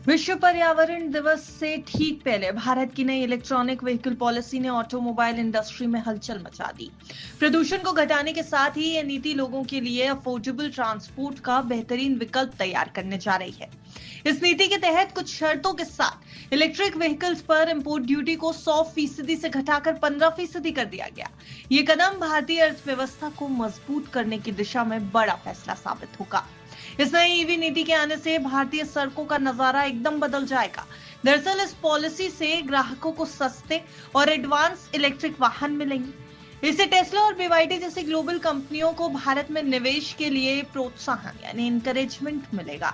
विश्व पर्यावरण दिवस से ठीक पहले भारत की नई इलेक्ट्रॉनिक व्हीकल पॉलिसी ने ऑटोमोबाइल इंडस्ट्री में हलचल मचा दी। प्रदूषण को घटाने के साथ ही यह नीति लोगों के लिए अफोर्डेबल ट्रांसपोर्ट का बेहतरीन विकल्प तैयार करने जा रही है। इस नीति के तहत कुछ शर्तों के साथ इलेक्ट्रिक व्हीकल्स पर इंपोर्ट ड्यूटी को 100% से घटाकर 15% कर दिया गया। ये कदम भारतीय अर्थव्यवस्था को मजबूत करने की दिशा में बड़ा फैसला साबित होगा। इस नई ईवी नीति के आने से भारतीय सड़कों का नजारा एकदम बदल जाएगा। दरअसल इस पॉलिसी से ग्राहकों को सस्ते और एडवांस इलेक्ट्रिक वाहन मिलेंगे। इससे टेस्ला और बीवाईडी जैसी ग्लोबल कंपनियों को भारत में निवेश के लिए प्रोत्साहन यानी इंकरेजमेंट मिलेगा।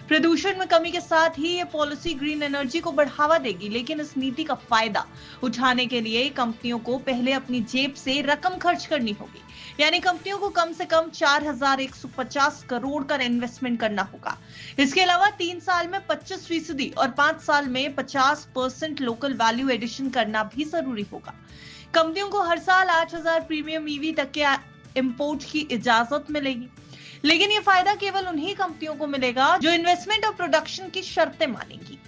प्रदूषण में कमी के साथ ही ये पॉलिसी ग्रीन एनर्जी को बढ़ावा देगी, लेकिन इस नीति का फायदा उठाने के लिए कंपनियों को पहले अपनी जेब से रकम खर्च करनी होगी। यानी कंपनियों को कम से कम 4,150 करोड़ का इन्वेस्टमेंट करना होगा। इसके अलावा 3 साल में 25% और 5 साल में 50% लोकल वैल्यू एडिशन करना भी जरूरी होगा। कंपनियों को हर साल 8,000 प्रीमियम ईवी तक के इंपोर्ट की इजाजत मिलेगी, लेकिन ये फायदा केवल उन्हीं कंपनियों को मिलेगा जो इन्वेस्टमेंट और प्रोडक्शन की शर्तें मानेंगी।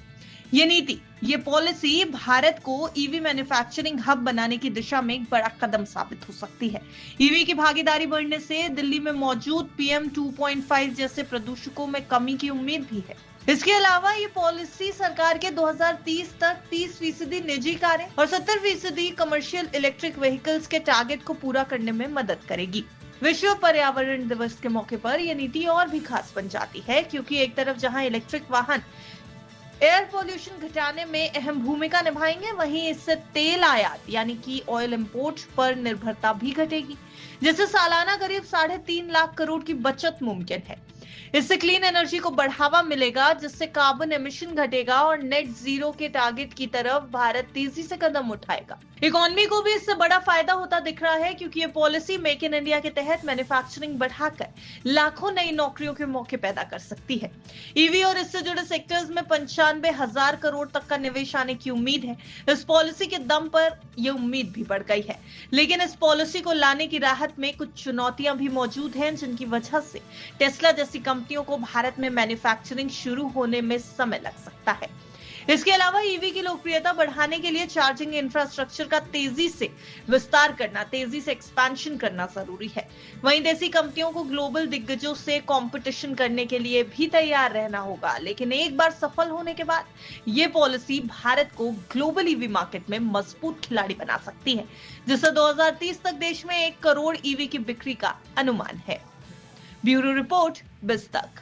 ये पॉलिसी भारत को ईवी मैन्युफैक्चरिंग हब बनाने की दिशा में एक बड़ा कदम साबित हो सकती है। ईवी की भागीदारी बढ़ने से दिल्ली में मौजूद PM 2.5 जैसे प्रदूषकों में कमी की उम्मीद भी है। इसके अलावा ये पॉलिसी सरकार के 2030 तक 30% निजी कारें और 70% कमर्शियल इलेक्ट्रिक व्हीकल्स के टारगेट को पूरा करने में मदद करेगी। विश्व पर्यावरण दिवस के मौके पर यह नीति और भी खास बन जाती है, क्योंकि एक तरफ जहां इलेक्ट्रिक वाहन एयर पोल्यूशन घटाने में अहम भूमिका निभाएंगे, वहीं इससे तेल आयात यानी कि ऑयल इंपोर्ट पर निर्भरता भी घटेगी, जिससे सालाना करीब 3.5 लाख करोड़ की बचत मुमकिन है। इससे क्लीन एनर्जी को बढ़ावा मिलेगा, जिससे कार्बन एमिशन घटेगा और नेट जीरो के टारगेट की तरफ भारत तेजी से कदम उठाएगा। इकोनॉमी को भी इससे बड़ा फायदा होता दिख रहा है, क्योंकि ये पॉलिसी मेक इन इंडिया के तहत मैन्युफैक्चरिंग बढ़ाकर लाखों नई नौकरियों के मौके पैदा कर सकती है। ईवी और इससे जुड़े सेक्टर्स में 95,000 करोड़ तक का निवेश आने की उम्मीद है। इस पॉलिसी के दम पर यह उम्मीद भी बढ़ गई है, लेकिन इस पॉलिसी को लाने की राहत में कुछ चुनौतियां भी मौजूद हैं, जिनकी वजह से टेस्ला जैसी कंपनियों को भारत में मैन्युफैक्चरिंग शुरू होने में समय लग सकता है। इसके अलावा ईवी की लोकप्रियता बढ़ाने के लिए चार्जिंग इंफ्रास्ट्रक्चर का तेजी से विस्तार करना, तेजी से एक्सपेंशन करना जरूरी है। वहीं देसी कंपनियों को ग्लोबल दिग्गजों से कंपटीशन करने के लिए भी तैयार रहना होगा। लेकिन एक बार सफल होने के बाद ये पॉलिसी भारत को ग्लोबल ईवी मार्केट में मजबूत खिलाड़ी बना सकती है, जिससे 2030 तक देश में 1 करोड़ ईवी की बिक्री का अनुमान है। ब्यूरो रिपोर्ट, बिज तक।